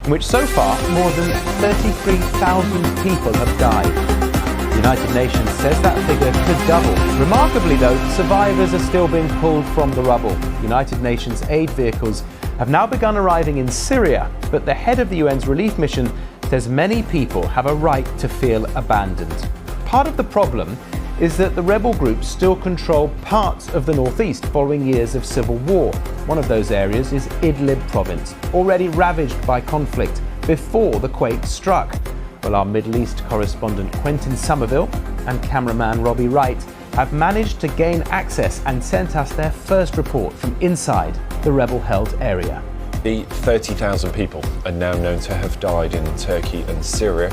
in which so far more than 33,000 people have died. The United Nations says that figure could double. Remarkably though, survivors are still being pulled from the rubble. United Nations aid vehicles have now begun arriving in Syria, but the head of the UN's relief mission says many people have a right to feel abandoned. Part of the problem is that the rebel groups still control parts of the northeast following years of civil war. One of those areas is Idlib province, already ravaged by conflict before the quake struck. Well, our Middle East correspondent Quentin Somerville and cameraman Robbie Wright have managed to gain access and sent us their first report from inside the rebel-held area. The 30,000 people are now known to have died in Turkey and Syria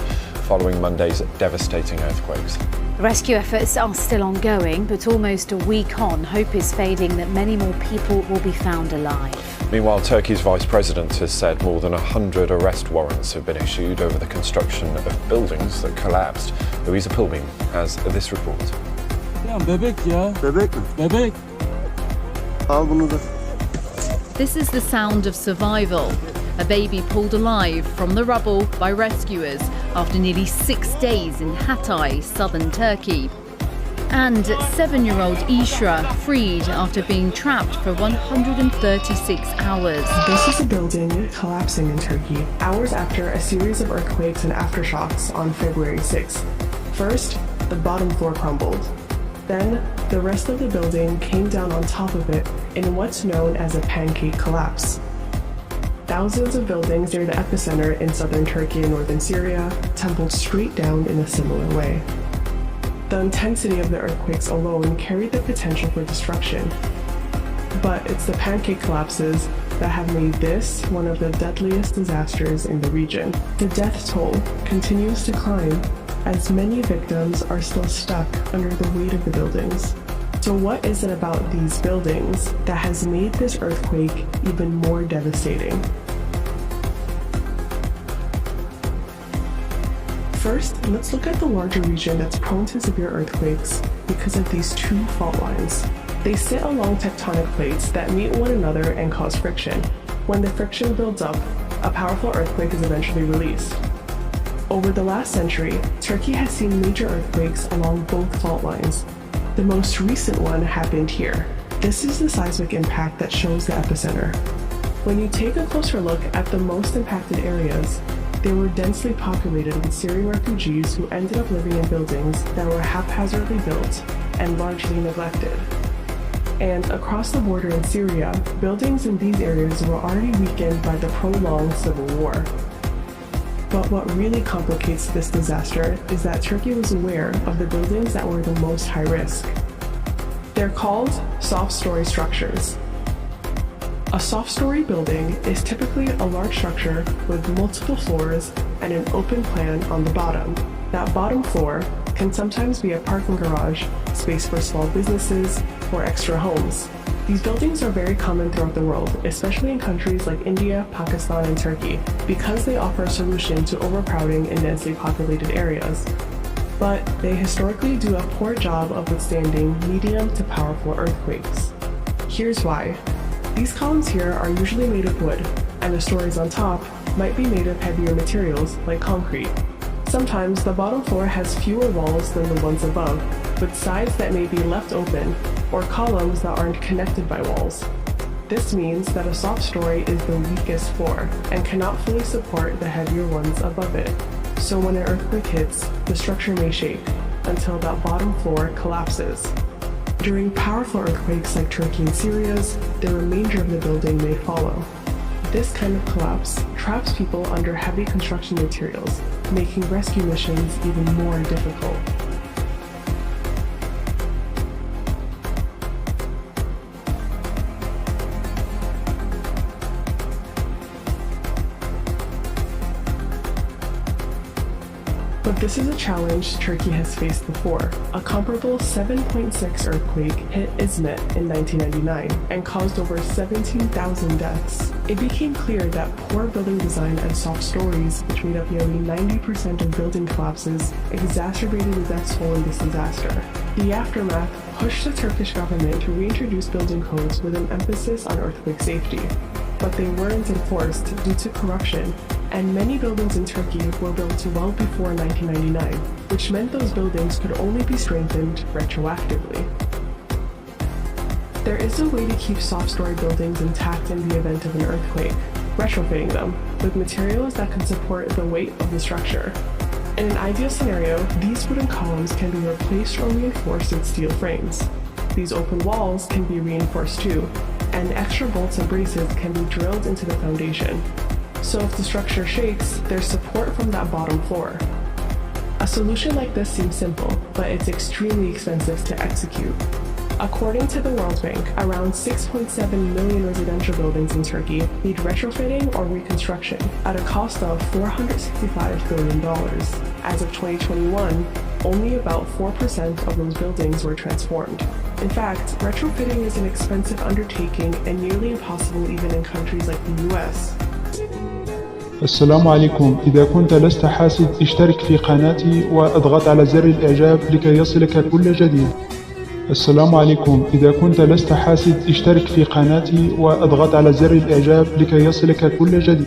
following Monday's devastating earthquakes. Rescue efforts are still ongoing, but almost a week on, hope is fading that many more people will be found alive. Meanwhile, Turkey's vice president has said more than 100 arrest warrants have been issued over the construction of buildings that collapsed. Louisa Pilbeam has this report. Bebek ya. Bebek mi? Bebek. Al bunu da. This is the sound of survival. A baby pulled alive from the rubble by rescuers after nearly 6 days in Hatay, southern Turkey. And 7-year-old Ishra freed after being trapped for 136 hours. This is a building collapsing in Turkey hours after a series of earthquakes and aftershocks on February 6th. First, the bottom floor crumbled. Then, the rest of the building came down on top of it in what's known as a pancake collapse. Thousands of buildings near the epicenter in southern Turkey and northern Syria tumbled straight down in a similar way. The intensity of the earthquakes alone carried the potential for destruction. But it's the pancake collapses that have made this one of the deadliest disasters in the region. The death toll continues to climb as many victims are still stuck under the weight of the buildings. So what is it about these buildings that has made this earthquake even more devastating? First, let's look at the larger region that's prone to severe earthquakes because of these two fault lines. They sit along tectonic plates that meet one another and cause friction. When the friction builds up, a powerful earthquake is eventually released. Over the last century, Turkey has seen major earthquakes along both fault lines. The most recent one happened here. This is the seismic impact that shows the epicenter. When you take a closer look at the most impacted areas, they were densely populated with Syrian refugees who ended up living in buildings that were haphazardly built and largely neglected. And across the border in Syria, buildings in these areas were already weakened by the prolonged civil war. But what really complicates this disaster is that Turkey was aware of the buildings that were the most high risk. They're called soft-story structures. A soft-story building is typically a large structure with multiple floors and an open plan on the bottom. That bottom floor can sometimes be a parking garage, space for small businesses, or extra homes. These buildings are very common throughout the world, especially in countries like India, Pakistan, and Turkey, because they offer a solution to overcrowding in densely populated areas. But they historically do a poor job of withstanding medium to powerful earthquakes. Here's why. These columns here are usually made of wood, and the stories on top might be made of heavier materials like concrete. Sometimes the bottom floor has fewer walls than the ones above, with sides that may be left open, or columns that aren't connected by walls. This means that a soft story is the weakest floor and cannot fully support the heavier ones above it. So when an earthquake hits, the structure may shake until that bottom floor collapses. During powerful earthquakes like Turkey and Syria's, the remainder of the building may follow. This kind of collapse traps people under heavy construction materials, making rescue missions even more difficult. But this is a challenge Turkey has faced before. A comparable 7.6 earthquake hit Izmit in 1999 and caused over 17,000 deaths. It became clear that poor building design and soft stories, which made up nearly 90% of building collapses, exacerbated the death toll in this disaster. The aftermath pushed the Turkish government to reintroduce building codes with an emphasis on earthquake safety. But they weren't enforced due to corruption and many buildings in Turkey were built well before 1999, which meant those buildings could only be strengthened retroactively. There is a way to keep soft-story buildings intact in the event of an earthquake, retrofitting them with materials that can support the weight of the structure. In an ideal scenario, these wooden columns can be replaced or reinforced with steel frames. These open walls can be reinforced too, and extra bolts and braces can be drilled into the foundation. So if the structure shakes, there's support from that bottom floor. A solution like this seems simple, but it's extremely expensive to execute. According to the World Bank, around 6.7 million residential buildings in Turkey need retrofitting or reconstruction at a cost of $465 billion. As of 2021, only about 4% of those buildings were transformed. In fact, retrofitting is an expensive undertaking and nearly impossible even in countries like the US. السلام عليكم. إذا كنت لست حاسد اشترك في قناتي واضغط على زر الإعجاب لكي يصلك كل جديد. السلام عليكم. إذا كنت لست حاسد اشترك في قناتي واضغط على زر الإعجاب لكي يصلك كل جديد.